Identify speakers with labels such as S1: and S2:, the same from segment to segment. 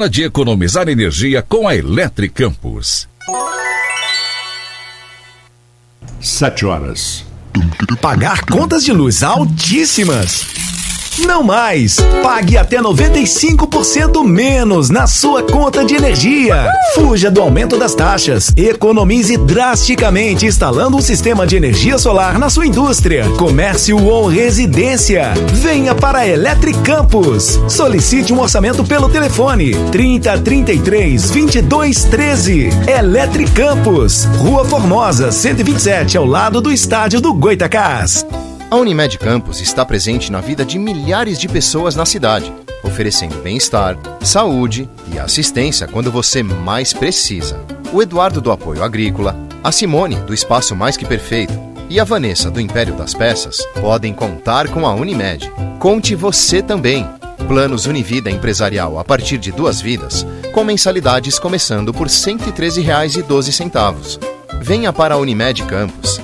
S1: de economizar energia com a Eletricampus.
S2: 7 horas.
S3: Pagar contas de luz altíssimas? Não mais! Pague até 95% menos na sua conta de energia. Fuja do aumento das taxas. Economize drasticamente instalando um sistema de energia solar na sua indústria, comércio ou residência. Venha para a Eletricampus. Solicite um orçamento pelo telefone 3033 2213. Eletricampus, Rua Formosa, 127, ao lado do estádio do Goitacás.
S4: A Unimed Campus está presente na vida de milhares de pessoas na cidade, oferecendo bem-estar, saúde e assistência quando você mais precisa. O Eduardo do Apoio Agrícola, a Simone do Espaço Mais Que Perfeito e a Vanessa do Império das Peças podem contar com a Unimed. Conte você também. Planos Univida Empresarial a partir de 2 vidas, com mensalidades começando por R$ 113,12. Venha para a Unimed Campus.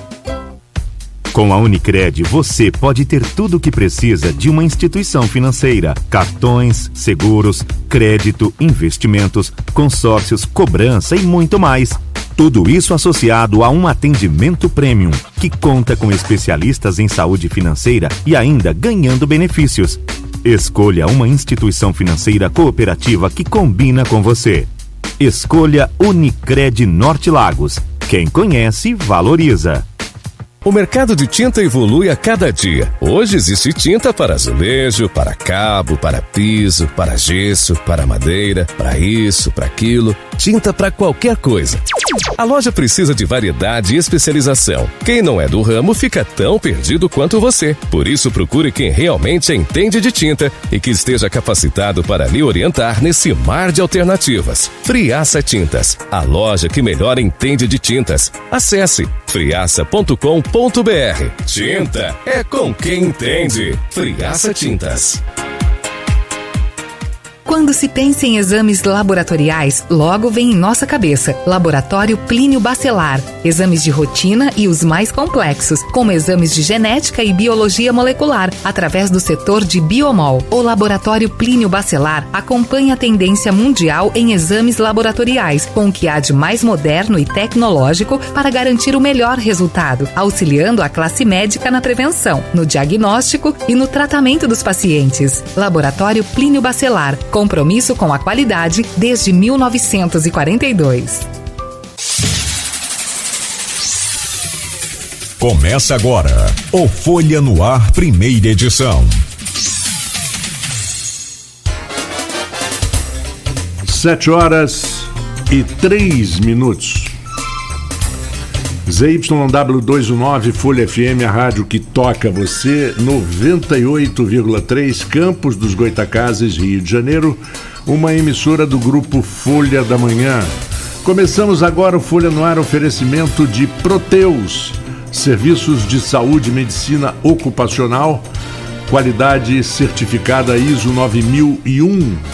S5: Com a Unicred, você pode ter tudo o que precisa de uma instituição financeira: cartões, seguros, crédito, investimentos, consórcios, cobrança e muito mais. Tudo isso associado a um atendimento premium, que conta com especialistas em saúde financeira e ainda ganhando benefícios. Escolha uma instituição financeira cooperativa que combina com você. Escolha Unicred Norte Lagos. Quem conhece, valoriza.
S1: O mercado de tinta evolui a cada dia. Hoje existe tinta para azulejo, para cabo, para piso, para gesso, para madeira, para isso, para aquilo. Tinta para qualquer coisa. A loja precisa de variedade e especialização. Quem não é do ramo fica tão perdido quanto você. Por isso, procure quem realmente entende de tinta e que esteja capacitado para lhe orientar nesse mar de alternativas. Friaça Tintas, a loja que melhor entende de tintas. Acesse friaça.com.br. Tinta é com quem entende. Friaça Tintas.
S6: Quando se pensa em exames laboratoriais, logo vem em nossa cabeça Laboratório Plínio Bacelar. Exames de rotina e os mais complexos, como exames de genética e biologia molecular, através do setor de Biomol. O Laboratório Plínio Bacelar acompanha a tendência mundial em exames laboratoriais, com o que há de mais moderno e tecnológico para garantir o melhor resultado, auxiliando a classe médica na prevenção, no diagnóstico e no tratamento dos pacientes. Laboratório Plínio Bacelar. Compromisso com a qualidade desde 1942.
S7: Começa agora o Folha no Ar, primeira edição.
S2: 7h03. ZYW219 Folha FM, a rádio que toca você, 98,3, Campos dos Goitacazes, Rio de Janeiro, uma emissora do grupo Folha da Manhã. Começamos agora o Folha no Ar, oferecimento de Proteus, serviços de saúde e medicina ocupacional, qualidade certificada ISO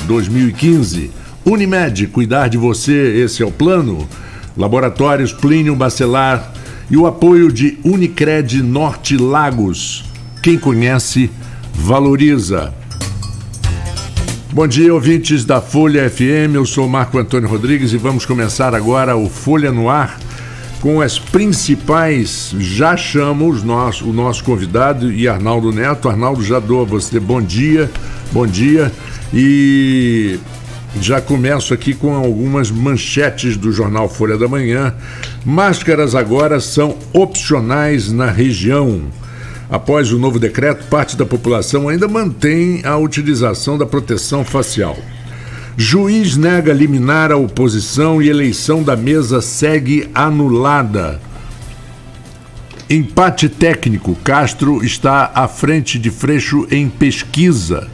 S2: 9001-2015. Unimed, cuidar de você, esse é o plano. Laboratórios Plínio Bacelar e o apoio de Unicred Norte Lagos. Quem conhece, valoriza. Bom dia, ouvintes da Folha FM, eu sou Marco Antônio Rodrigues e vamos começar agora o Folha no Ar com as principais. Já chamo o nosso convidado e Arnaldo Neto. Arnaldo, já dou a você bom dia e... já começo aqui com algumas manchetes do jornal Folha da Manhã. Máscaras agora são opcionais na região. Após o novo decreto, parte da população ainda mantém a utilização da proteção facial. Juiz nega liminar à oposição e eleição da mesa segue anulada. Empate técnico. Castro está à frente de Freixo em pesquisa.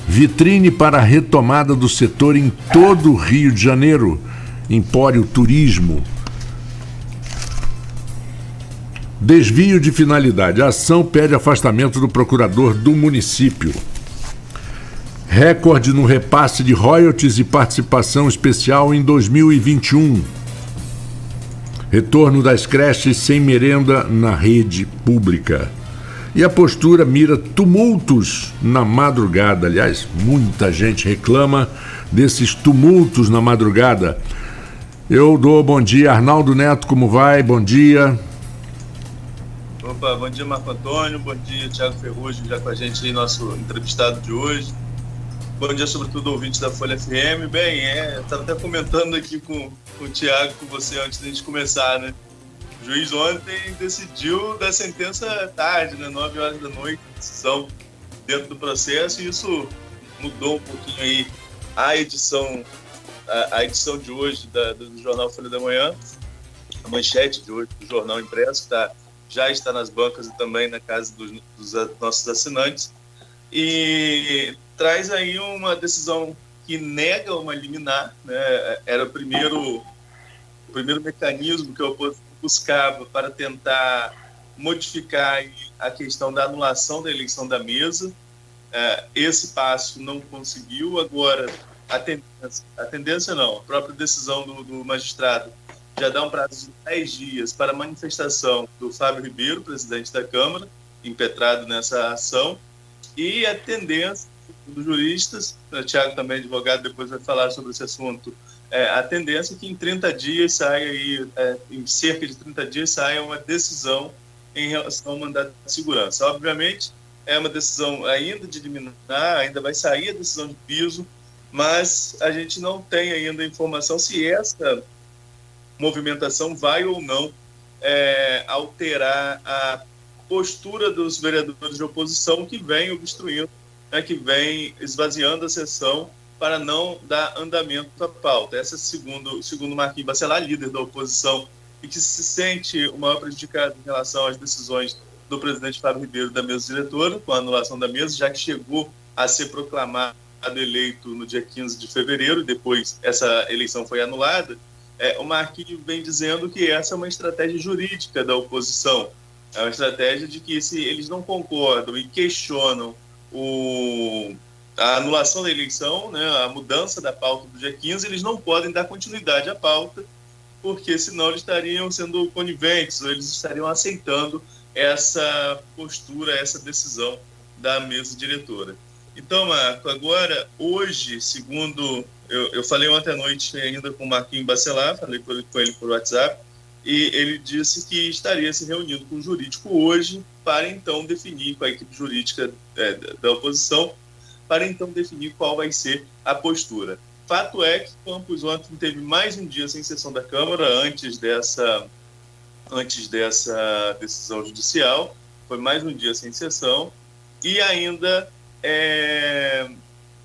S2: Vitrine para a retomada do setor em todo o Rio de Janeiro. Empório Turismo. Desvio de finalidade. A ação pede afastamento do procurador do município. Recorde no repasse de royalties e participação especial em 2021. Retorno das creches sem merenda na rede pública. E a postura mira tumultos na madrugada. Aliás, muita gente reclama desses tumultos na madrugada. Eu dou bom dia, Arnaldo Neto, como vai? Bom dia.
S8: Opa, bom dia, Marco Antônio, bom dia, Thiago Ferrugem, já com a gente aí, nosso entrevistado de hoje. Bom dia, sobretudo, ouvintes da Folha FM. Bem, eu estava até comentando aqui com o Thiago, com você, antes da gente começar, né? O juiz ontem decidiu dar sentença tarde, né? 9 horas da noite, decisão dentro do processo, e isso mudou um pouquinho aí a edição de hoje do Jornal Folha da Manhã, a manchete de hoje do Jornal Impresso, já está nas bancas e também na casa dos nossos assinantes, e traz aí uma decisão que nega uma liminar, né? Era o primeiro mecanismo que a oposição buscava para tentar modificar a questão da anulação da eleição da mesa. Esse passo não conseguiu. Agora, a tendência não, a própria decisão do magistrado já dá um prazo de 10 dias para a manifestação do Fábio Ribeiro, presidente da Câmara, impetrado nessa ação, e a tendência dos juristas, o Thiago também é advogado, depois vai falar sobre esse assunto, a tendência é que em 30 dias saia aí, em cerca de 30 dias saia uma decisão em relação ao mandato de segurança. Obviamente, é uma decisão ainda de liminar, ainda vai sair a decisão de piso, mas a gente não tem ainda informação se essa movimentação vai ou não alterar a postura dos vereadores de oposição que vem obstruindo, né, que vem esvaziando a sessão para não dar andamento à pauta. Essa, segundo Marquinhos Bacelar, líder da oposição, e que se sente o maior prejudicado em relação às decisões do presidente Fábio Ribeiro da mesa diretora, com a anulação da mesa, já que chegou a ser proclamado eleito no dia 15 de fevereiro, e depois essa eleição foi anulada. O Marquinhos vem dizendo que essa é uma estratégia jurídica da oposição, é uma estratégia de que, se eles não concordam e questionam a anulação da eleição, né, a mudança da pauta do dia 15, eles não podem dar continuidade à pauta, porque senão eles estariam sendo coniventes, ou eles estariam aceitando essa postura, essa decisão da mesa diretora. Então, Marco, agora, hoje, segundo... Eu falei ontem à noite ainda com o Marquinhos Bacelar, falei com ele por WhatsApp, e ele disse que estaria se reunindo com o jurídico hoje para então definir, com a equipe jurídica da oposição, para então definir qual vai ser a postura. Fato é que Campos ontem teve mais um dia sem sessão da Câmara antes dessa decisão judicial, foi mais um dia sem sessão, e ainda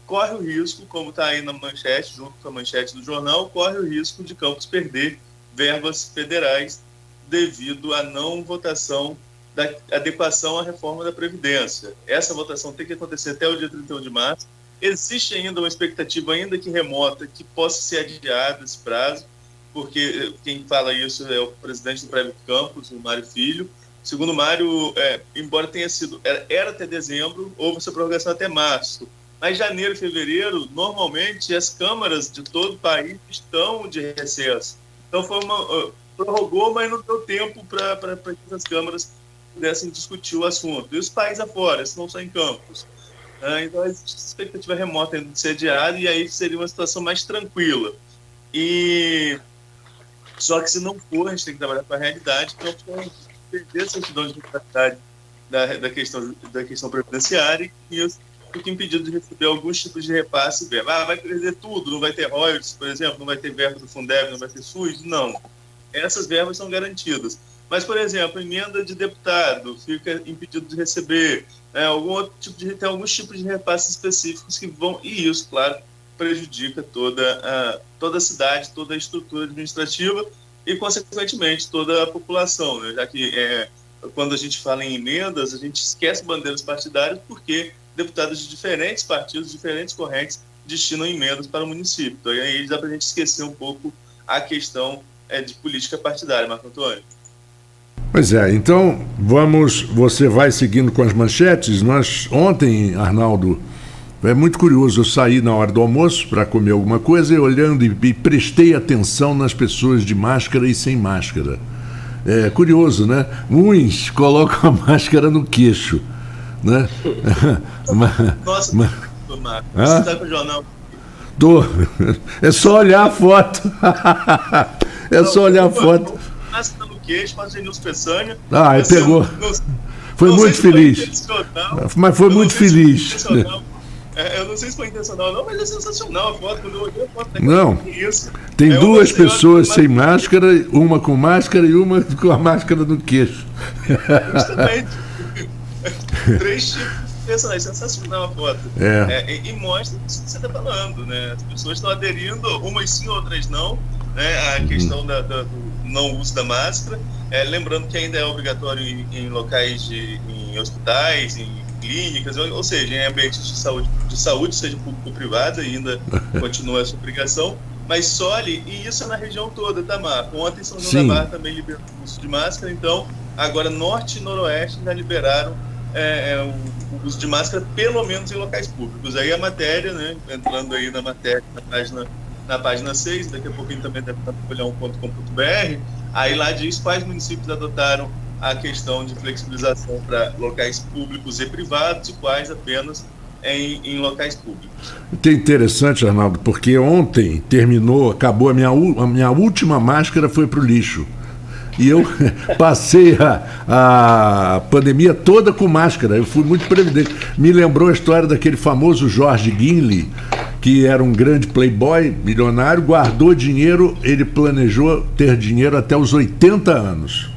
S8: corre o risco, como está aí na manchete, junto com a manchete do jornal, corre o risco de Campos perder verbas federais devido à não votação da adequação à reforma da Previdência. Essa votação tem que acontecer até o dia 31 de março. Existe ainda uma expectativa, ainda que remota, que possa ser adiado esse prazo, porque quem fala isso é o presidente do Prévio Campos, o Mário Filho. Segundo o Mário, embora tenha sido, era até dezembro, houve essa prorrogação até março. Mas janeiro e fevereiro, normalmente, as câmaras de todo o país estão de recesso. Então, prorrogou, mas não deu tempo para que as câmaras pudessem discutir o assunto. E os países afora, se não só em Campos. Então, existe expectativa remota de ser adiado, e aí seria uma situação mais tranquila. Só que, se não for, a gente tem que trabalhar com a realidade. Então, perder essa certidão de regularidade da questão previdenciária, e isso fica impedido de receber alguns tipos de repasse. Vai perder tudo, não vai ter royalties, por exemplo, não vai ter verba do Fundeb, não vai ter SUS? Não. Essas verbas são garantidas. Mas, por exemplo, emenda de deputado fica impedido de receber, tem alguns tipos de repasses específicos que vão, e isso, claro, prejudica toda a cidade, toda a estrutura administrativa e, consequentemente, toda a população, né? Já que quando a gente fala em emendas, a gente esquece bandeiras partidárias, porque deputados de diferentes partidos, diferentes correntes, destinam emendas para o município. Então, aí dá para a gente esquecer um pouco a questão de política partidária, Marco Antônio.
S2: Pois então você vai seguindo com as manchetes. Ontem, Arnaldo, é muito curioso, eu saí na hora do almoço para comer alguma coisa, e olhando e prestei atenção nas pessoas de máscara e sem máscara. É curioso, né? Uns colocam a máscara no queixo, né?
S8: Nossa, Marco, você está com o jornal?
S2: Tô. É só olhar a foto. Só olhar a foto.
S8: Máscara no queixo, faz Genilson Peçanha.
S2: Ele pegou. Foi muito feliz. Mas foi muito feliz.
S8: Eu não sei se foi intencional ou não, mas é sensacional a foto. Quando eu olhei a foto,
S2: não. Tem duas pessoas sem máscara, uma com máscara e uma com a máscara no queixo.
S8: Justamente. 3 tipos de personagens. Sensacional a foto. E mostra isso que você está falando, né? As pessoas estão aderindo, umas sim, outras não, né? A questão do não uso da máscara. Lembrando que ainda é obrigatório em locais em hospitais, em clínicas, ou seja, em ambientes de saúde, seja público ou privado, ainda continua essa obrigação, mas só ali, e isso é na região toda, tá, Marco? Ontem São João da Barra também liberou o uso de máscara, então agora Norte e Noroeste já liberaram o uso de máscara, pelo menos em locais públicos. Aí a matéria, né, entrando aí na matéria, na página 6, daqui a pouquinho também deve estar no folhão.com.br, aí lá diz quais municípios adotaram a questão de flexibilização para locais públicos e privados e quais apenas em locais públicos.
S2: É interessante, Arnaldo, porque ontem acabou a minha última máscara, foi para o lixo. E eu passei a pandemia toda com máscara. Eu fui muito previdente. Me lembrou a história daquele famoso Jorge Guinle, que era um grande playboy, milionário, guardou dinheiro, ele planejou ter dinheiro até os 80 anos.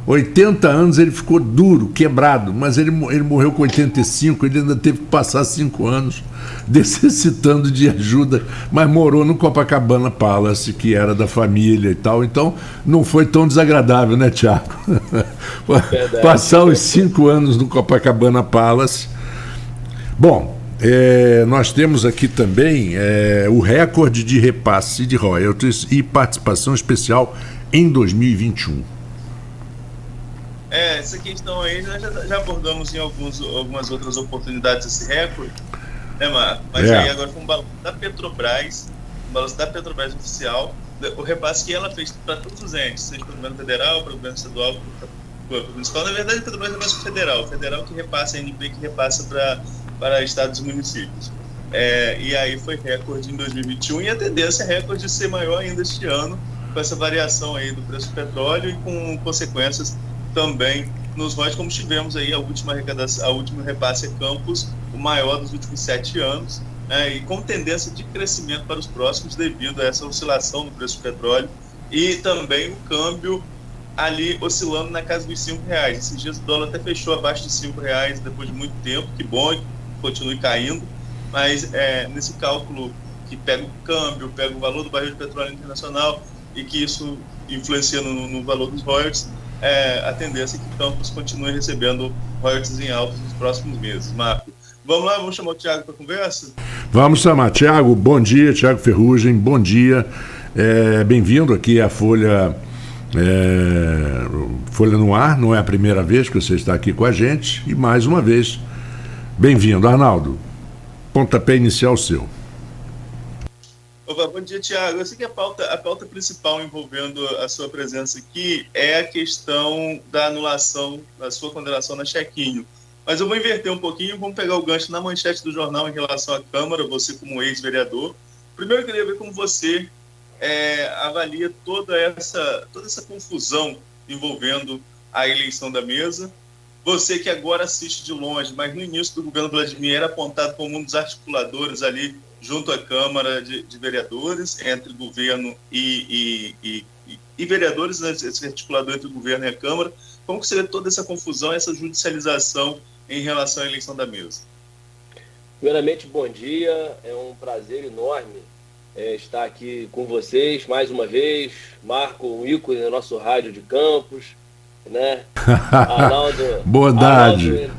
S2: 80 anos ele ficou duro, quebrado, mas ele morreu com 85, ele ainda teve que passar 5 anos necessitando de ajuda, mas morou no Copacabana Palace, que era da família e tal, então não foi tão desagradável, né, Thiago? Passar os 5 anos no Copacabana Palace. Bom, nós temos aqui também o recorde de repasse de royalties e participação especial em 2021.
S8: Essa questão aí nós já abordamos em algumas outras oportunidades esse recorde, né, Marco? Mas aí agora com o balanço da Petrobras, oficial, o repasse que ela fez para todos os entes, seja para o governo federal, para o governo estadual, para o municipal. Na verdade, a Petrobras é mais o federal que repassa, a ANP que repassa para estados e municípios. E aí foi recorde em 2021 e a tendência é recorde de ser maior ainda este ano, com essa variação aí do preço do petróleo e com consequências também nos royalties, como tivemos aí a última repasse a Campos, o maior dos últimos 7 anos, e com tendência de crescimento para os próximos devido a essa oscilação no preço do petróleo e também o câmbio ali oscilando na casa dos R$5. Esses dias o dólar até fechou abaixo de R$5 depois de muito tempo, que bom, que continue caindo, mas nesse cálculo que pega o câmbio, pega o valor do barril de petróleo internacional e que isso influencia no valor dos royalties, a tendência é que Campos continue recebendo royalties em alta nos próximos meses. Marco, vamos lá, vamos chamar o Thiago para a conversa?
S2: Vamos chamar. Thiago, bom dia. Thiago Ferrugem, bom dia. Bem-vindo aqui à Folha no Ar. Não é a primeira vez que você está aqui com a gente. E mais uma vez, bem-vindo. Arnaldo, pontapé inicial seu.
S8: Opa, bom dia, Thiago. Eu sei que a pauta principal envolvendo a sua presença aqui é a questão da anulação da sua condenação na Chequinho. Mas eu vou inverter um pouquinho, vamos pegar o gancho na manchete do jornal em relação à Câmara, você como ex-vereador. Primeiro eu queria ver como você avalia toda essa confusão envolvendo a eleição da mesa. Você que agora assiste de longe, mas no início do governo Vladimir era apontado como um dos articuladores ali junto à Câmara de Vereadores, entre governo e vereadores, né, esse articulador entre o governo e a Câmara. Como que você vê toda essa confusão, essa judicialização em relação à eleição da mesa?
S9: Primeiramente, bom dia. É um prazer enorme estar aqui com vocês mais uma vez. Marco, um ícone no nosso rádio de Campos, né? Arnaldo...
S2: Bondade.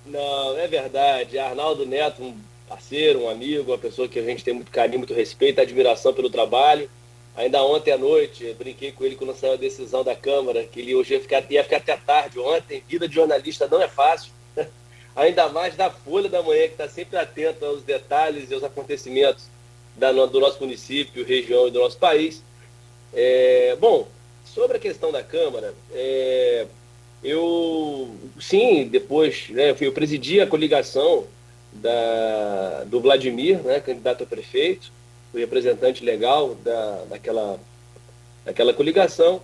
S9: Não, é verdade. Arnaldo Neto, um parceiro, um amigo, uma pessoa que a gente tem muito carinho, muito respeito, admiração pelo trabalho. Ainda ontem à noite, brinquei com ele quando saiu a decisão da Câmara, que ele hoje ia ficar até tarde ontem. Vida de jornalista não é fácil, ainda mais da Folha da Manhã, que está sempre atento aos detalhes e aos acontecimentos do nosso município, região e do nosso país. Bom, Sobre a questão da Câmara, eu, sim, depois, né, eu presidi a coligação do Vladimir, né, candidato a prefeito, fui representante legal daquela coligação,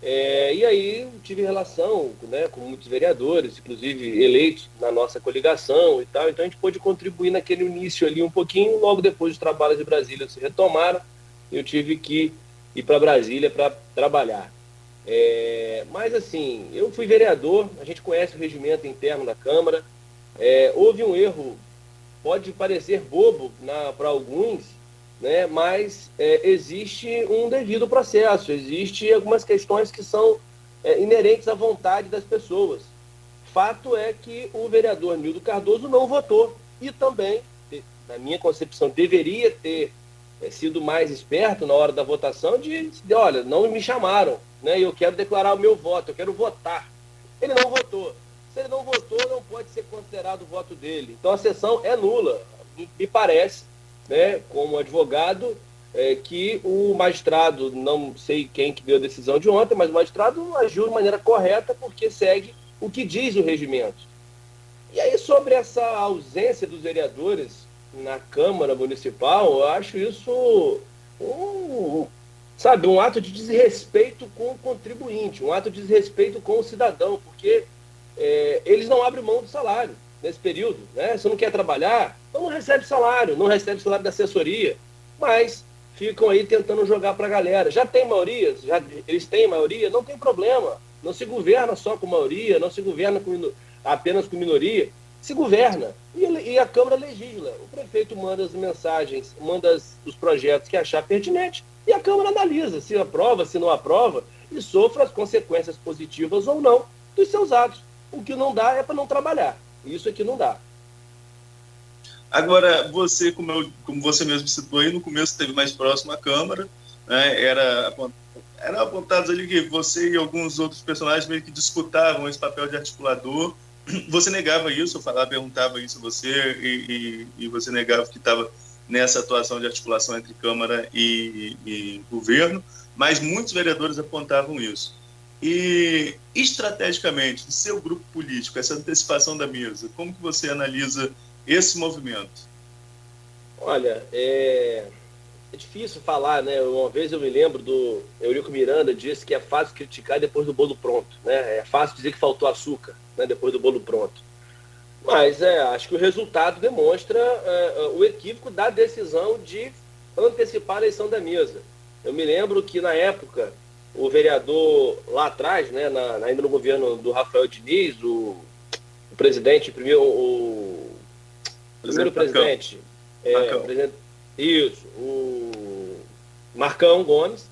S9: e aí tive relação, né, com muitos vereadores, inclusive eleitos na nossa coligação e tal, então a gente pôde contribuir naquele início ali um pouquinho, logo depois os trabalhos de Brasília se retomaram, eu tive que ir para Brasília para trabalhar. Mas assim, eu fui vereador, a gente conhece o regimento interno da Câmara, houve um erro, pode parecer bobo para alguns, né, mas existe um devido processo, existe algumas questões que são inerentes à vontade das pessoas. Fato é que o vereador Nildo Cardoso não votou e também, na minha concepção, deveria ter sido mais esperto na hora da votação de olha, não me chamaram, né, eu quero declarar o meu voto, eu quero votar. Ele não votou. Se ele não votou, não pode ser considerado o voto dele. Então a sessão é nula. Me parece, né, como advogado, que o magistrado, não sei quem que deu a decisão de ontem, mas o magistrado agiu de maneira correta porque segue o que diz o regimento. E aí, sobre essa ausência dos vereadores na Câmara Municipal, eu acho isso um ato de desrespeito com o contribuinte, um ato de desrespeito com o cidadão, porque eles não abrem mão do salário nesse período, né? Se não quer trabalhar, então não recebe salário da assessoria, mas ficam aí tentando jogar para a galera. Já tem maioria, eles têm maioria, não tem problema, não se governa só com maioria, não se governa apenas com minoria, se governa, e a Câmara legisla. O prefeito manda as mensagens, manda os projetos que achar pertinente, e a Câmara analisa se aprova, se não aprova, e sofre as consequências positivas ou não dos seus atos. O que não dá é para não trabalhar. Isso é que não dá.
S8: Agora, você, como você mesmo citou aí, no começo esteve mais próximo à Câmara, né, era apontados ali que você e alguns outros personagens meio que disputavam esse papel de articulador. Você negava isso, perguntava isso a você, e você negava que estava nessa atuação de articulação entre Câmara e governo, mas muitos vereadores apontavam isso. E, estrategicamente, do seu grupo político, essa antecipação da mesa, como que você analisa esse movimento?
S9: Olha, é difícil falar, né? Uma vez eu me lembro do Eurico Miranda, disse que é fácil criticar depois do bolo pronto, né? É fácil dizer que faltou açúcar, né, depois do bolo pronto. Mas acho que o resultado demonstra o equívoco da decisão de antecipar a eleição da mesa. Eu me lembro que, na época, o vereador lá atrás, né, ainda no governo do Rafael Diniz, o presidente, o primeiro presidente, o Marcão Gomes,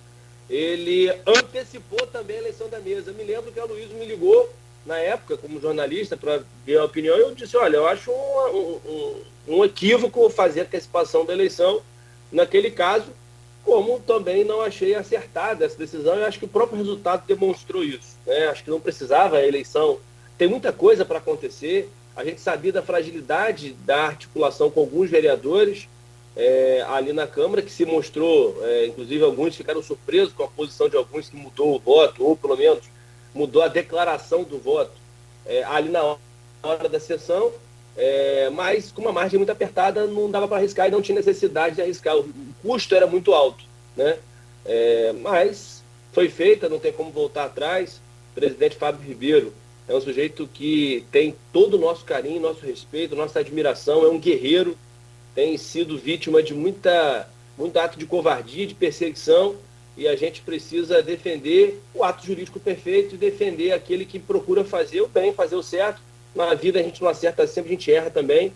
S9: ele antecipou também a eleição da mesa. Eu me lembro que a Luísa me ligou, na época, como jornalista, para ver a opinião, e eu disse, olha, eu acho um equívoco fazer a antecipação da eleição naquele caso, como também não achei acertada essa decisão, e acho que o próprio resultado demonstrou isso, né? Acho que não precisava a eleição, tem muita coisa para acontecer, a gente sabia da fragilidade da articulação com alguns vereadores ali na Câmara, que se mostrou, inclusive alguns ficaram surpresos com a posição de alguns que mudou o voto, ou pelo menos mudou a declaração do voto ali na hora da sessão, mas com uma margem muito apertada não dava para arriscar e não tinha necessidade de arriscar, o custo era muito alto, né? Mas foi feita, não tem como voltar atrás. O presidente Fábio Ribeiro é um sujeito que tem todo o nosso carinho, nosso respeito, nossa admiração, é um guerreiro, tem sido vítima de muito ato de covardia, de perseguição, e a gente precisa defender o ato jurídico perfeito e defender aquele que procura fazer o bem, fazer o certo. Na vida a gente não acerta sempre, a gente erra também.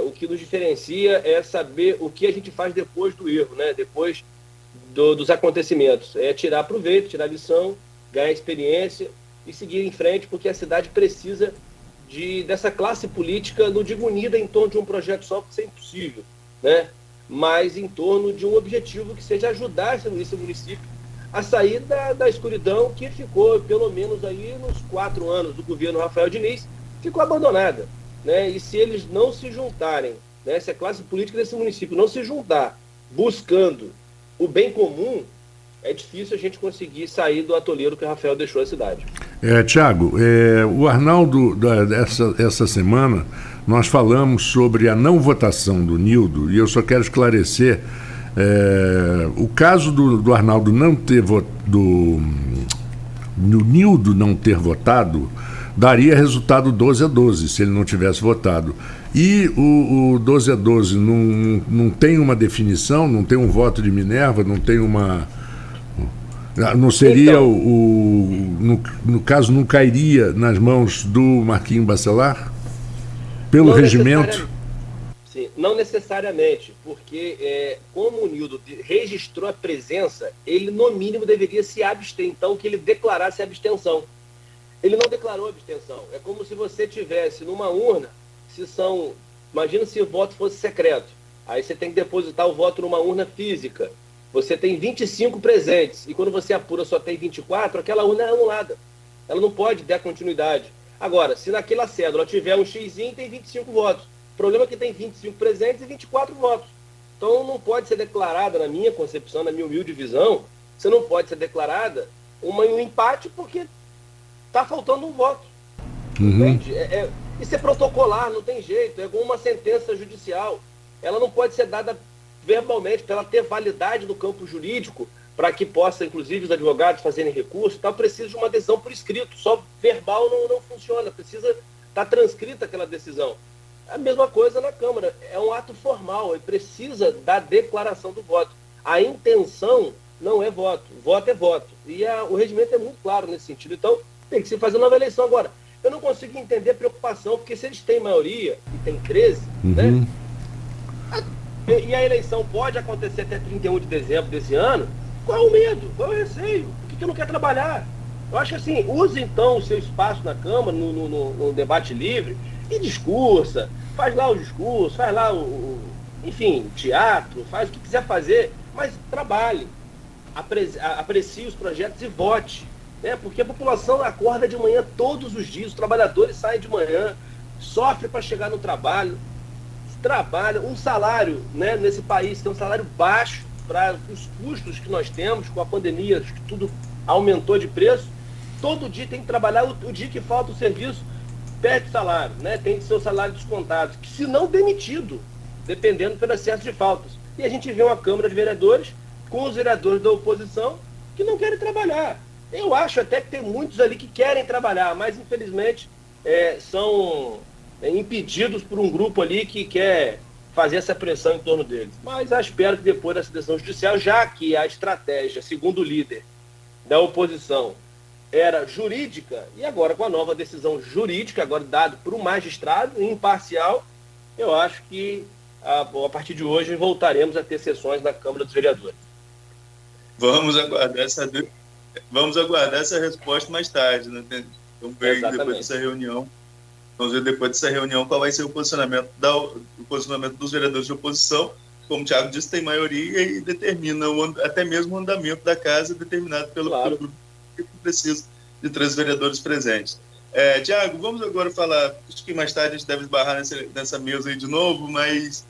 S9: O que nos diferencia é saber o que a gente faz depois do erro, né? Depois dos acontecimentos. É tirar proveito, tirar lição, ganhar experiência e seguir em frente, porque a cidade precisa dessa classe política, não digo unida em torno de um projeto só, porque isso é impossível, né? Mas em torno de um objetivo que seja ajudar esse município a sair da escuridão que ficou, pelo menos aí nos 4 anos do governo Rafael Diniz, ficou abandonada, né? E se eles não se juntarem, né, se a classe política desse município não se juntar buscando o bem comum, é difícil a gente conseguir sair do atoleiro que o Rafael deixou a cidade.
S2: Tiago, o Arnaldo, essa semana, nós falamos sobre a não votação do Nildo, e eu só quero esclarecer, o caso do Arnaldo não ter do Nildo não ter votado, daria resultado 12-12, se ele não tivesse votado. E o 12-12 não tem uma definição, não tem um voto de Minerva, não tem uma... Não seria então, no caso, não cairia nas mãos do Marquinho Bacelar? Pelo regimento?
S9: Sim, não necessariamente, porque como o Nildo registrou a presença, ele no mínimo deveria se abster, então que ele declarasse a abstenção. Ele não declarou abstenção. É como se você tivesse numa urna, imagina se o voto fosse secreto, aí você tem que depositar o voto numa urna física. Você tem 25 presentes, e quando você apura só tem 24, aquela urna é anulada. Ela não pode dar continuidade. Agora, se naquela cédula tiver um xizinho, tem 25 votos. O problema é que tem 25 presentes e 24 votos. Então não pode ser declarada, na minha concepção, na minha humilde visão, você não pode ser declarada um empate porque está faltando um voto. Entende? Isso é protocolar, não tem jeito. É como uma sentença judicial. Ela não pode ser dada verbalmente, para ela ter validade no campo jurídico, para que possa, inclusive, os advogados fazerem recurso, então precisa de uma decisão por escrito. Só verbal não funciona, precisa estar transcrita aquela decisão. A mesma coisa na Câmara, é um ato formal, e precisa da declaração do voto. A intenção não é voto, voto é voto. E o regimento é muito claro nesse sentido. Então, tem que se fazer uma nova eleição. Agora, eu não consigo entender a preocupação, porque se eles têm maioria, e tem 13, né? E a eleição pode acontecer até 31 de dezembro desse ano, qual é o medo? Qual é o receio? Por que não quer trabalhar? Eu acho que assim, use então o seu espaço na Câmara, no debate livre, e discursa, faz lá o discurso, faz lá enfim, teatro, faz o que quiser fazer, mas trabalhe, aprecie os projetos e vote, né? Porque a população acorda de manhã todos os dias, os trabalhadores saem de manhã, sofrem para chegar no trabalho, um salário, né, nesse país que é um salário baixo para os custos que nós temos com a pandemia, que tudo aumentou de preço. Todo dia tem que trabalhar, o dia que falta o serviço perde o salário, né, tem seu salário descontado, que se não demitido, dependendo pelo excesso de faltas. E a gente vê uma Câmara de Vereadores com os vereadores da oposição que não querem trabalhar. Eu acho até que tem muitos ali que querem trabalhar, mas infelizmente são impedidos por um grupo ali que quer fazer essa pressão em torno deles. Mas eu espero que depois dessa decisão judicial, já que a estratégia, segundo o líder da oposição, era jurídica, e agora com a nova decisão jurídica, agora dada por um magistrado imparcial, eu acho que a partir de hoje voltaremos a ter sessões na Câmara dos Vereadores.
S8: Vamos aguardar essa resposta mais tarde, né? Vamos ver depois dessa reunião. Vamos ver depois dessa reunião qual vai ser o posicionamento dos vereadores de oposição. Como o Thiago disse, tem maioria e determina até mesmo o andamento da casa, determinado pelo grupo que precisa de 3 vereadores presentes. Thiago, vamos agora falar, acho que mais tarde a gente deve esbarrar nessa mesa aí de novo, mas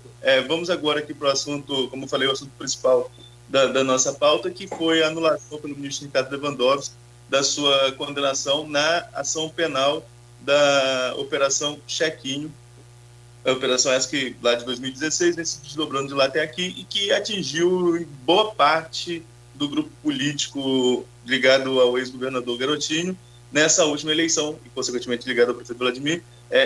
S8: vamos agora aqui para o assunto, como eu falei, o assunto principal da nossa pauta, que foi a anulação pelo ministro Ricardo Lewandowski da sua condenação na ação penal da Operação Chequinho, a operação essa que lá de 2016 vem se desdobrando de lá até aqui e que atingiu boa parte do grupo político ligado ao ex-governador Garotinho nessa última eleição e consequentemente ligado ao prefeito Vladimir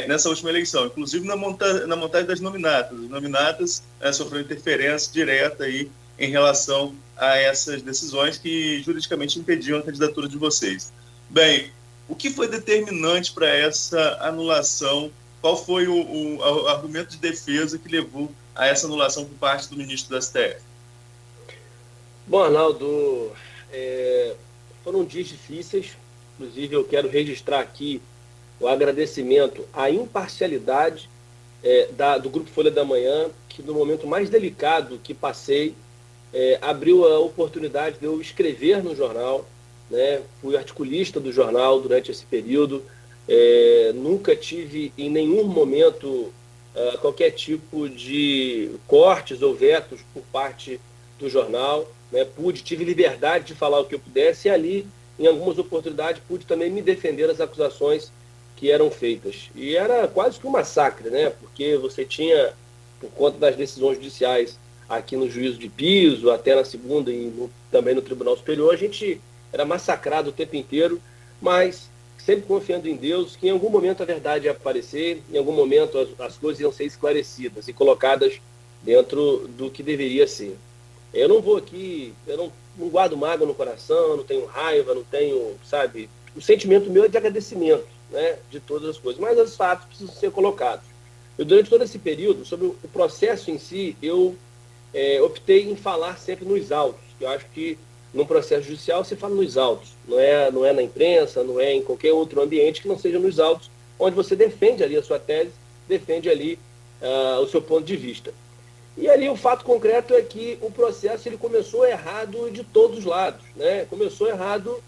S8: nessa última eleição, inclusive na montagem das nominatas. As nominatas sofreram interferência direta aí em relação a essas decisões que juridicamente impediam a candidatura de vocês. Bem, o que foi determinante para essa anulação? Qual foi o argumento de defesa que levou a essa anulação por parte do ministro do STF?
S9: Bom, Arnaldo, foram dias difíceis. Inclusive, eu quero registrar aqui o agradecimento à imparcialidade do Grupo Folha da Manhã, que no momento mais delicado que passei, abriu a oportunidade de eu escrever no jornal, né? Fui articulista do jornal durante esse período, nunca tive em nenhum momento qualquer tipo de cortes ou vetos por parte do jornal, né? Tive liberdade de falar o que eu pudesse e ali, em algumas oportunidades, pude também me defender das acusações que eram feitas. E era quase que um massacre, né? Porque você tinha, por conta das decisões judiciais aqui no juízo de piso, até na segunda e também no Tribunal Superior, a gente era massacrado o tempo inteiro, mas sempre confiando em Deus, que em algum momento a verdade ia aparecer, em algum momento as coisas iam ser esclarecidas e colocadas dentro do que deveria ser. Eu não vou aqui, eu não guardo mágoa no coração, não tenho raiva, não tenho, sabe, o sentimento meu é de agradecimento, né, de todas as coisas, mas os fatos precisam ser colocados. Eu, durante todo esse período, sobre o processo em si, eu optei em falar sempre nos autos. Eu acho que num processo judicial você fala nos autos, não é na imprensa, não é em qualquer outro ambiente que não seja nos autos, onde você defende ali a sua tese, defende ali o seu ponto de vista. E ali o fato concreto é que o processo ele começou errado de todos os lados, né? Começou errado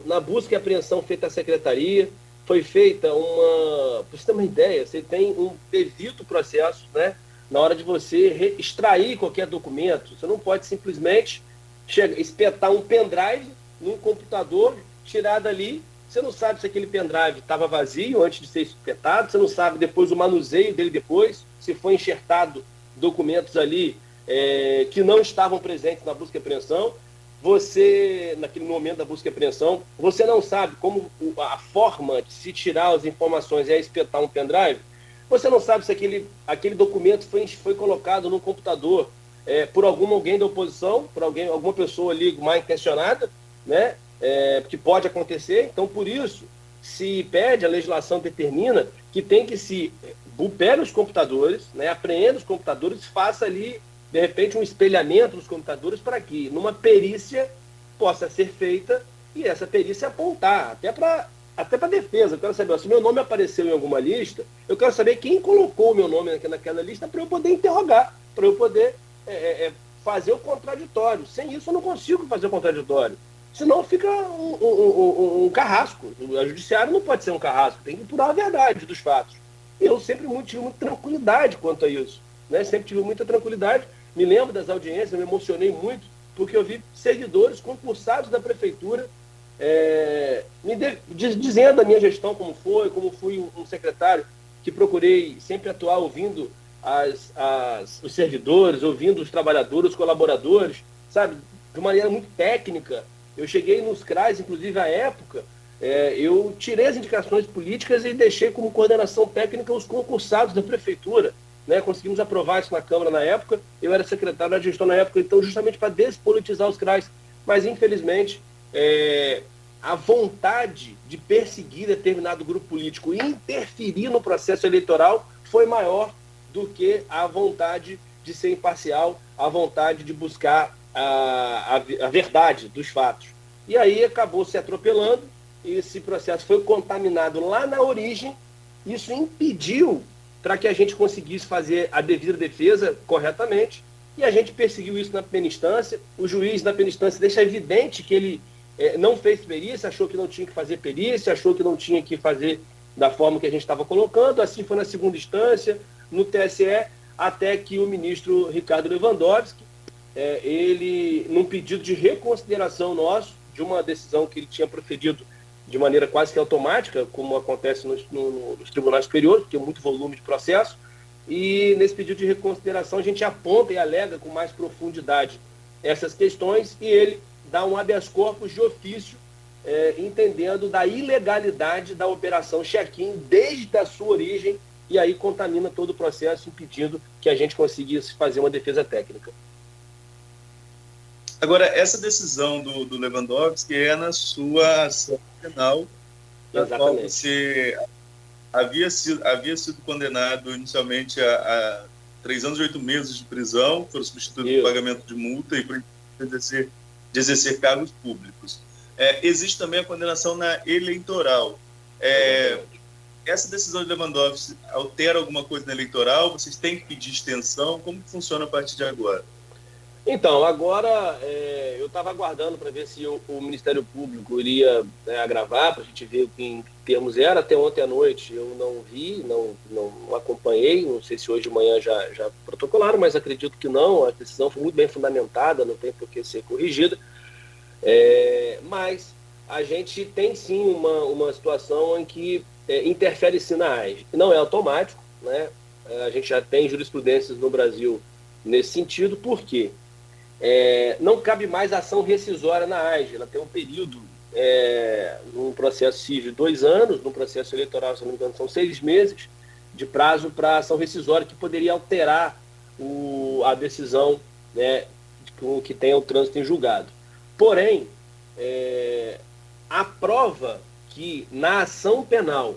S9: na busca e apreensão feita à secretaria, foi feita para você ter uma ideia, você tem um devido processo, né? Na hora de você extrair qualquer documento, você não pode simplesmente espetar um pendrive num computador, tirar dali, você não sabe se aquele pendrive estava vazio antes de ser espetado, você não sabe depois o manuseio dele depois, se foi enxertado documentos ali que não estavam presentes na busca e apreensão. Você, naquele momento da busca e apreensão, você não sabe como a forma de se tirar as informações é espetar um pendrive, você não sabe se aquele documento foi colocado no computador por alguém da oposição, por alguma pessoa ali mal intencionada, né? Que pode acontecer. Então, por isso, se pede, a legislação determina que tem que se pega os computadores, né? Apreenda os computadores, faça ali, de repente, um espelhamento dos computadores para que, numa perícia, possa ser feita e essa perícia apontar, até para defesa. Eu quero saber, se meu nome apareceu em alguma lista, eu quero saber quem colocou o meu nome naquela lista para eu poder interrogar, para eu poder fazer o contraditório. Sem isso eu não consigo fazer o contraditório. Senão fica um carrasco. O judiciário não pode ser um carrasco, tem que apurar a verdade dos fatos. E eu sempre tive muita tranquilidade quanto a isso, né? Sempre tive muita tranquilidade. Me lembro das audiências, me emocionei muito, porque eu vi servidores concursados da prefeitura dizendo a minha gestão como fui um secretário que procurei sempre atuar ouvindo os servidores, ouvindo os trabalhadores, os colaboradores, sabe, de maneira muito técnica. Eu cheguei nos CRAs, inclusive à época, eu tirei as indicações políticas e deixei como coordenação técnica os concursados da prefeitura, né? Conseguimos aprovar isso na Câmara na época, eu era secretário da gestão na época, então justamente para despolitizar os CRAs, mas infelizmente a vontade de perseguir determinado grupo político e interferir no processo eleitoral foi maior do que a vontade de ser imparcial, a vontade de buscar a verdade dos fatos. E aí acabou se atropelando, e esse processo foi contaminado lá na origem, isso impediu para que a gente conseguisse fazer a devida defesa corretamente, e a gente perseguiu isso na primeira instância. O juiz na primeira instância deixa evidente que ele não fez perícia, achou que não tinha que fazer perícia, achou que não tinha que fazer da forma que a gente estava colocando, assim foi na segunda instância, no TSE, até que o ministro Ricardo Lewandowski, ele, num pedido de reconsideração nosso, de uma decisão que ele tinha proferido de maneira quase que automática, como acontece nos tribunais superiores, porque tem muito volume de processo, e nesse pedido de reconsideração a gente aponta e alega com mais profundidade essas questões, e ele dá um habeas corpus de ofício, entendendo da ilegalidade da operação check-in desde a sua origem, e aí contamina todo o processo, impedindo que a gente conseguisse fazer uma defesa técnica.
S8: Agora, essa decisão do Lewandowski é na sua ação penal, na qual você havia sido condenado inicialmente a 3 anos e 8 meses de prisão, foram substituídos por pagamento de multa e por de exercer cargos públicos. Existe também a condenação na eleitoral. Essa decisão de Lewandowski altera alguma coisa na eleitoral? Vocês têm que pedir extensão? Como que funciona a partir de agora?
S9: Então, agora eu estava aguardando para ver se o Ministério Público iria agravar, para a gente ver em que termos era. Até ontem à noite eu não vi, não acompanhei, não sei se hoje de manhã já protocolaram, mas acredito que não. A decisão foi muito bem fundamentada, não tem por que ser corrigida. Mas a gente tem sim uma situação em que interfere sim na AIGE. Não é automático, né? A gente já tem jurisprudências no Brasil nesse sentido. Por quê? Não cabe mais ação rescisória na AIGE. Ela tem um período, num processo civil, 2 anos, no processo eleitoral, se não me engano, são 6 meses de prazo para ação rescisória, que poderia alterar a decisão, né, que tenha o trânsito em julgado. Porém, a prova que na ação penal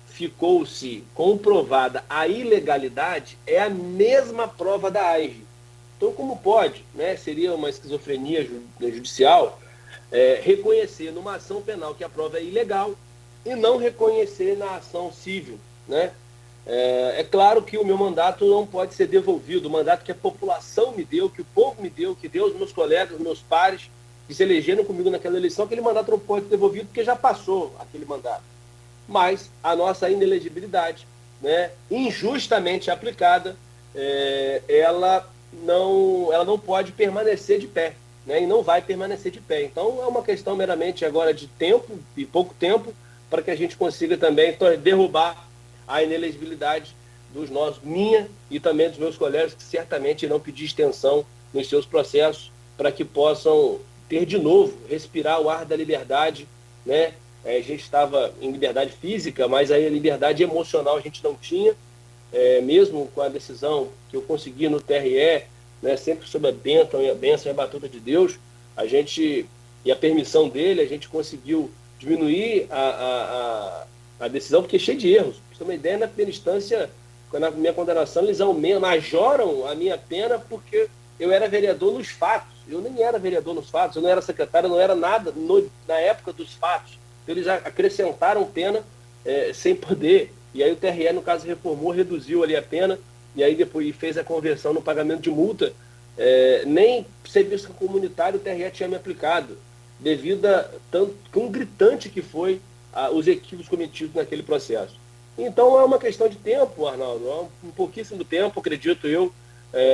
S9: ficou-se comprovada a ilegalidade é a mesma prova da AIGE. Então, como pode, né, seria uma esquizofrenia judicial, reconhecer numa ação penal que a prova é ilegal e não reconhecer na ação civil, né? É claro que o meu mandato não pode ser devolvido, o mandato que a população me deu, que o povo me deu, que deu os meus colegas, meus pares, que se elegeram comigo naquela eleição, aquele mandato não pode ser devolvido porque já passou aquele mandato. Mas a nossa inelegibilidade, né, injustamente aplicada, ela não pode permanecer de pé, né, e não vai permanecer de pé. Então é uma questão meramente agora de tempo, e pouco tempo, para que a gente consiga também derrubar a inelegibilidade minha e também dos meus colegas, que certamente irão pedir extensão nos seus processos para que possam ter de novo, respirar o ar da liberdade, né? A gente estava em liberdade física, mas aí a liberdade emocional a gente não tinha, mesmo com a decisão que eu consegui no TRE, né, sempre sob a bênção e a batuta de Deus, e a permissão dele, a gente conseguiu diminuir a decisão, porque é cheia de erros. Pra você ter uma ideia, na primeira instância, na minha condenação, eles majoram a minha pena porque eu era vereador nos fatos. Eu nem era vereador nos fatos, eu não era secretário, eu não era nada na época dos fatos. Então, eles acrescentaram pena sem poder. E aí o TRE, no caso, reformou, reduziu ali a pena, e aí depois fez a conversão no pagamento de multa. Nem serviço comunitário o TRE tinha me aplicado, devido a tão gritante que foi os equívocos cometidos naquele processo. Então é uma questão de tempo, Arnaldo, um pouquíssimo tempo, acredito eu.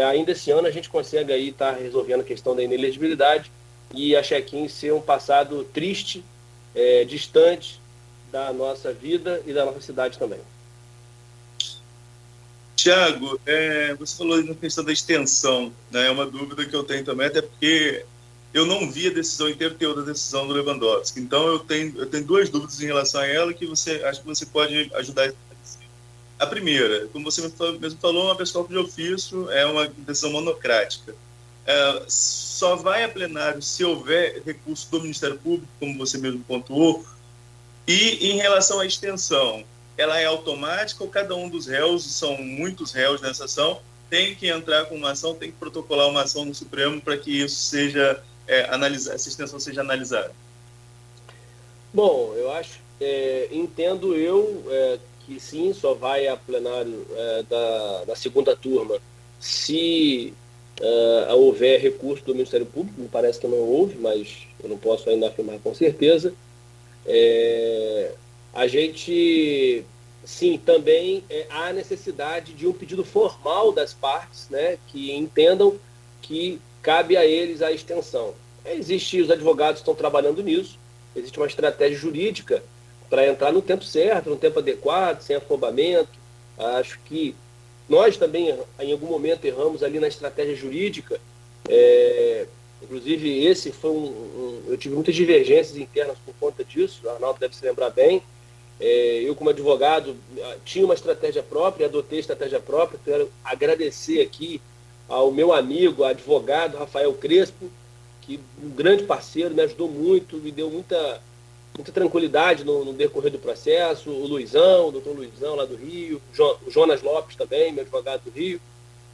S9: Ainda esse ano a gente consegue aí estar resolvendo a questão da inelegibilidade e a check-in ser um passado triste, distante da nossa vida e da nossa cidade também.
S8: Tiago, você falou na questão da extensão, né? É uma dúvida que eu tenho também, até porque eu não vi a decisão inteira, o teor da decisão do Lewandowski. Então eu tenho 2 dúvidas em relação a ela que acho que você pode ajudar a esclarecer. A primeira, como você mesmo falou, uma pessoa de ofício é uma decisão monocrática. Só vai a plenário se houver recurso do Ministério Público, como você mesmo pontuou. E em relação à extensão, ela é automática ou cada um dos réus, são muitos réus nessa ação, tem que entrar com uma ação, tem que protocolar uma ação no Supremo para que isso seja analisado, essa extensão seja analisada?
S9: Bom, eu acho, entendo eu que sim, só vai a plenário da segunda turma se houver recurso do Ministério Público. Me parece que não houve, mas eu não posso ainda afirmar com certeza. A gente, sim, também há necessidade de um pedido formal das partes, né, que entendam que cabe a eles a extensão. Os advogados estão trabalhando nisso, existe uma estratégia jurídica para entrar no tempo certo, no tempo adequado, sem afobamento. Acho que nós também, em algum momento, erramos ali na estratégia jurídica. Inclusive, esse foi eu tive muitas divergências internas por conta disso, o Arnaldo deve se lembrar bem. Eu, como advogado, tinha uma estratégia própria, adotei a estratégia própria. Quero agradecer aqui ao meu amigo, advogado Rafael Crespo, que um grande parceiro, me ajudou muito, me deu muita tranquilidade no decorrer do processo. O Luizão, o doutor Luizão lá do Rio, o Jonas Lopes também, meu advogado do Rio.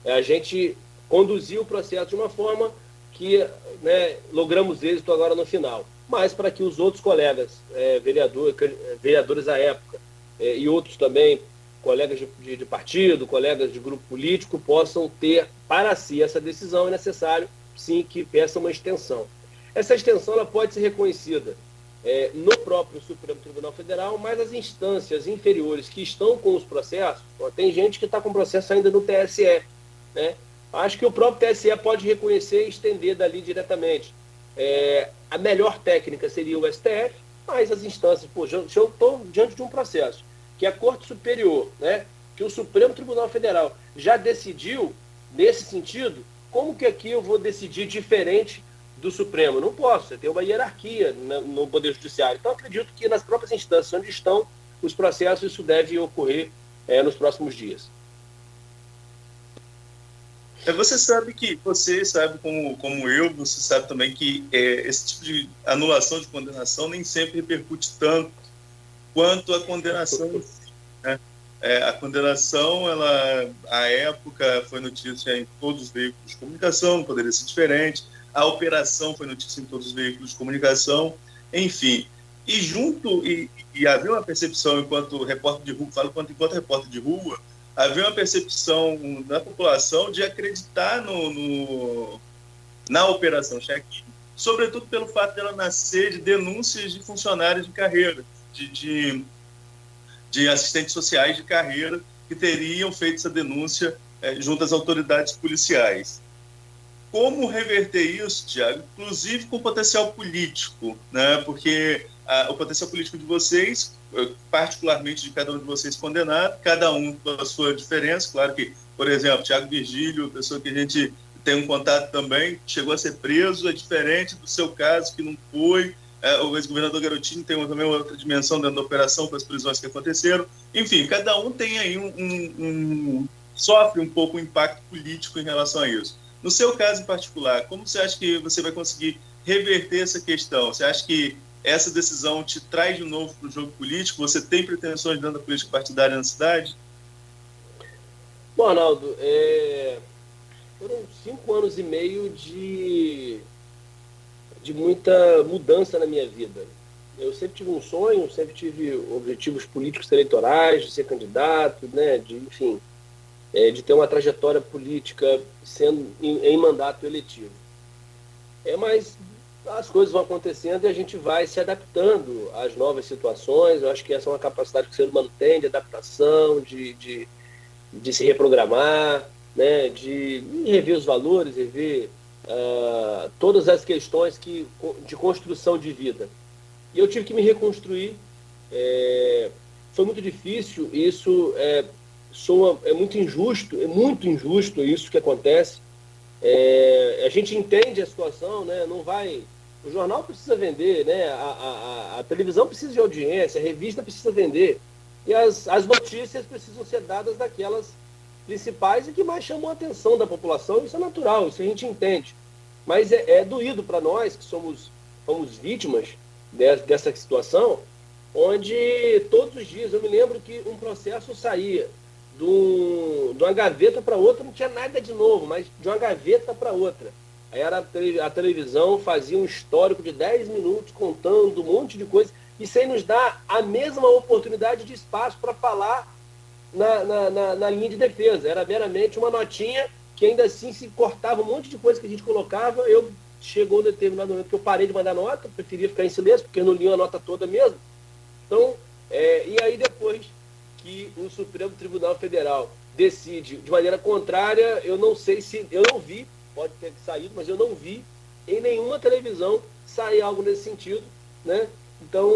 S9: A gente conduziu o processo de uma forma que, né, logramos êxito agora no final. Mas para que os outros colegas, vereadores à época, e outros também, colegas de partido, colegas de grupo político, possam ter para si essa decisão, é necessário sim que peça uma extensão. Essa extensão ela pode ser reconhecida no próprio Supremo Tribunal Federal, mas as instâncias inferiores que estão com os processos, tem gente que está com processo ainda no TSE, né? Acho que o próprio TSE pode reconhecer e estender dali diretamente. A melhor técnica seria o STF, mas as instâncias, se eu estou diante de um processo que a Corte Superior, né, que o Supremo Tribunal Federal já decidiu nesse sentido, como que aqui eu vou decidir diferente do Supremo? Não posso, você tem uma hierarquia no Poder Judiciário. Então, acredito que nas próprias instâncias onde estão os processos, isso deve ocorrer nos próximos dias.
S8: Você sabe como eu, você sabe também que esse tipo de anulação de condenação nem sempre repercute tanto quanto a condenação em si, né? A condenação, à época, foi notícia em todos os veículos de comunicação, não poderia ser diferente. A operação foi notícia em todos os veículos de comunicação, enfim. E havia uma percepção, enquanto repórter de rua, enquanto repórter de rua, havia uma percepção da população de acreditar na Operação Check-in, sobretudo pelo fato dela nascer de denúncias de funcionários de carreira, de assistentes sociais de carreira que teriam feito essa denúncia junto às autoridades policiais. Como reverter isso, Tiago? Inclusive com potencial político, né? Porque o potencial político de vocês, particularmente de cada um de vocês condenado, cada um com a sua diferença. Claro que, por exemplo, Tiago Virgílio, pessoa que a gente tem um contato também, chegou a ser preso, é diferente do seu caso, que não foi. O ex-governador Garotinho tem também outra dimensão dentro da operação com as prisões que aconteceram. Enfim, cada um tem aí sofre um pouco o impacto político em relação a isso. No seu caso em particular, como você acha que você vai conseguir reverter essa questão? Você acha que essa decisão te traz de novo para o jogo político? Você tem pretensões dentro da política partidária na cidade?
S9: Bom, Arnaldo, foram 5 anos e meio de muita mudança na minha vida. Eu sempre tive um sonho, sempre tive objetivos políticos eleitorais, de ser candidato, né, enfim, de ter uma trajetória política sendo em mandato eletivo. Mas as coisas vão acontecendo e a gente vai se adaptando às novas situações. Eu acho que essa é uma capacidade que o ser humano tem de adaptação, de se reprogramar, né, de rever os valores, rever todas as questões de construção de vida. E eu tive que me reconstruir. Foi muito difícil, isso é muito injusto isso que acontece. A gente entende a situação, né? Não vai. O jornal precisa vender, né? A televisão precisa de audiência, a revista precisa vender. E as notícias precisam ser dadas daquelas principais e que mais chamam a atenção da população. Isso é natural, isso a gente entende. Mas é doído para nós, que somos vítimas dessa situação, onde todos os dias, eu me lembro que um processo saía de uma gaveta para outra, não tinha nada de novo, mas de uma gaveta para outra. Aí a televisão fazia um histórico de 10 minutos contando um monte de coisa e sem nos dar a mesma oportunidade de espaço para falar na linha de defesa. Era meramente uma notinha que ainda assim se cortava um monte de coisa que a gente colocava. Chegou um determinado momento que eu parei de mandar nota, preferia ficar em silêncio, porque eu não li a nota toda mesmo. Então, e aí depois que o Supremo Tribunal Federal decide de maneira contrária, eu não sei se, eu não vi, pode ter saído, mas eu não vi em nenhuma televisão sair algo nesse sentido, né? Então,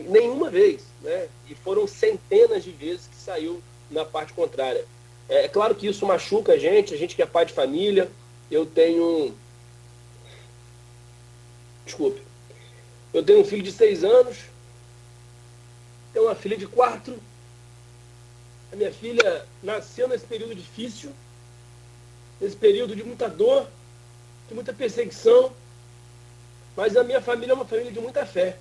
S9: nenhuma vez, né? E foram centenas de vezes que saiu na parte contrária. É claro que isso machuca a gente que é pai de família. Eu tenho um filho de 6 anos, tenho uma filha de 4. A minha filha nasceu nesse período difícil, nesse período de muita dor, de muita perseguição, mas a minha família é uma família de muita fé.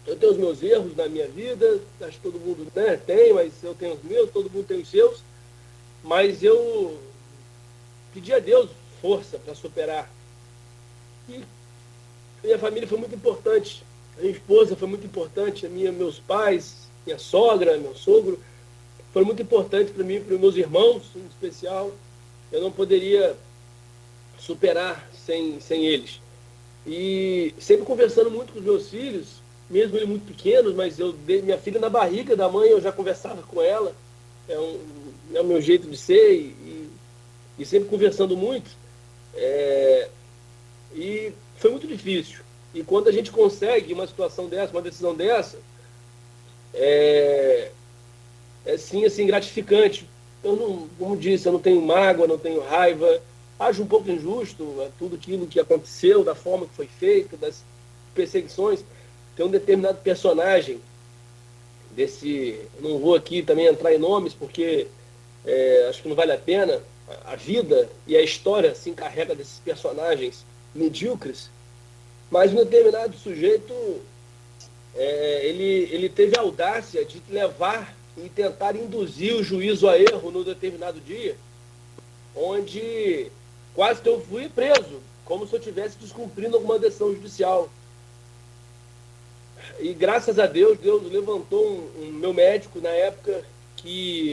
S9: Eu tenho os meus erros na minha vida, acho que todo mundo, né, tem, mas eu tenho os meus, todo mundo tem os seus, mas eu pedi a Deus força para superar. E minha família foi muito importante, a minha esposa foi muito importante, meus pais, minha sogra, meu sogro, foi muito importante para mim, para os meus irmãos, em especial. Eu não poderia superar sem eles. E sempre conversando muito com os meus filhos, mesmo eles muito pequenos, mas minha filha na barriga da mãe, eu já conversava com ela, é o meu jeito de ser, e sempre conversando muito. E foi muito difícil. E quando a gente consegue uma situação dessa, uma decisão dessa, sim, assim, gratificante. Eu não, como disse, eu não tenho mágoa, não tenho raiva. Acho um pouco injusto tudo aquilo que aconteceu, da forma que foi feito, das perseguições. Tem um determinado personagem não vou aqui também entrar em nomes, porque acho que não vale a pena. A vida e a história se encarrega desses personagens medíocres, mas um determinado sujeito, ele teve a audácia de levar e tentar induzir o juízo a erro num determinado dia, onde quase que eu fui preso, como se eu estivesse descumprindo alguma decisão judicial. E graças a Deus, Deus levantou um meu médico na época,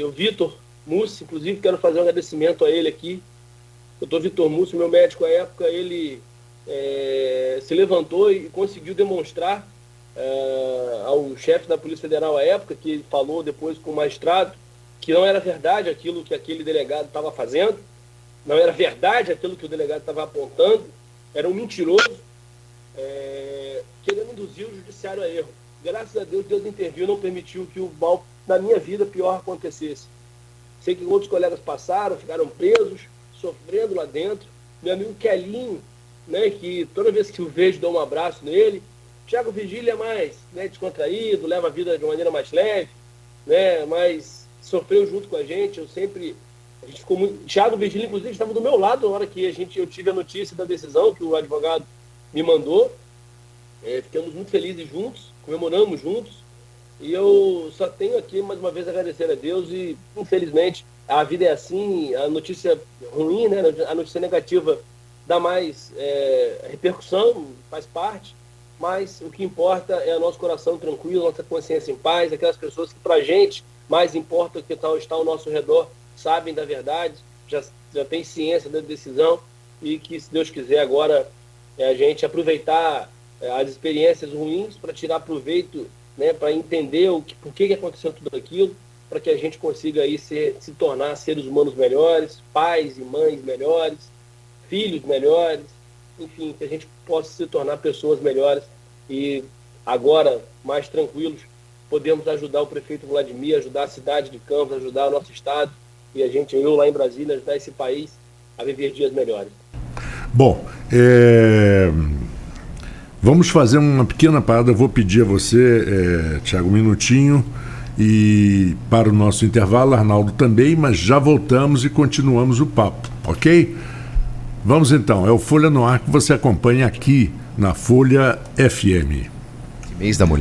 S9: o Vitor Mussi, inclusive quero fazer um agradecimento a ele aqui. O Dr. Vitor Mussi, meu médico à época, ele se levantou e conseguiu demonstrar ao chefe da Polícia Federal à época, que ele falou depois com o magistrado, que não era verdade aquilo que aquele delegado estava fazendo, não era verdade aquilo que o delegado estava apontando, era um mentiroso, querendo induzir o judiciário a erro. Graças a Deus, Deus interviu e não permitiu que o mal na minha vida pior acontecesse. Sei que outros colegas passaram, ficaram presos, sofrendo lá dentro. Meu amigo Kelinho, né, que toda vez que eu vejo, dou um abraço nele. Thiago Vigília é mais descontraído, leva a vida de uma maneira mais leve, né, mas sofreu junto com a gente. A gente ficou muito... Thiago Vigília, inclusive, estava do meu lado na hora que eu tive a notícia da decisão que o advogado me mandou. Ficamos muito felizes juntos, comemoramos juntos. E eu só tenho aqui, mais uma vez, agradecer a Deus e, infelizmente, a vida é assim, a notícia ruim, né, a notícia negativa dá mais repercussão, faz parte, mas o que importa é o nosso coração tranquilo, nossa consciência em paz, aquelas pessoas que, pra gente, mais importa o que está ao nosso redor, sabem da verdade, já tem ciência da decisão e que, se Deus quiser, agora a gente aproveitar as experiências ruins para tirar proveito, né, para entender por que aconteceu tudo aquilo, para que a gente consiga aí se tornar seres humanos melhores, pais e mães melhores, filhos melhores, enfim, que a gente possa se tornar pessoas melhores e agora, mais tranquilos, podemos ajudar o prefeito Vladimir, ajudar a cidade de Campos, ajudar o nosso estado e eu lá em Brasília, ajudar esse país a viver dias melhores.
S2: Bom, vamos fazer uma pequena parada. Eu vou pedir a você, Thiago, um minutinho e para o nosso intervalo, Arnaldo também, mas já voltamos e continuamos o papo, ok? Vamos então, é o Folha no Ar que você acompanha aqui na Folha FM.
S4: Mês da Mulher.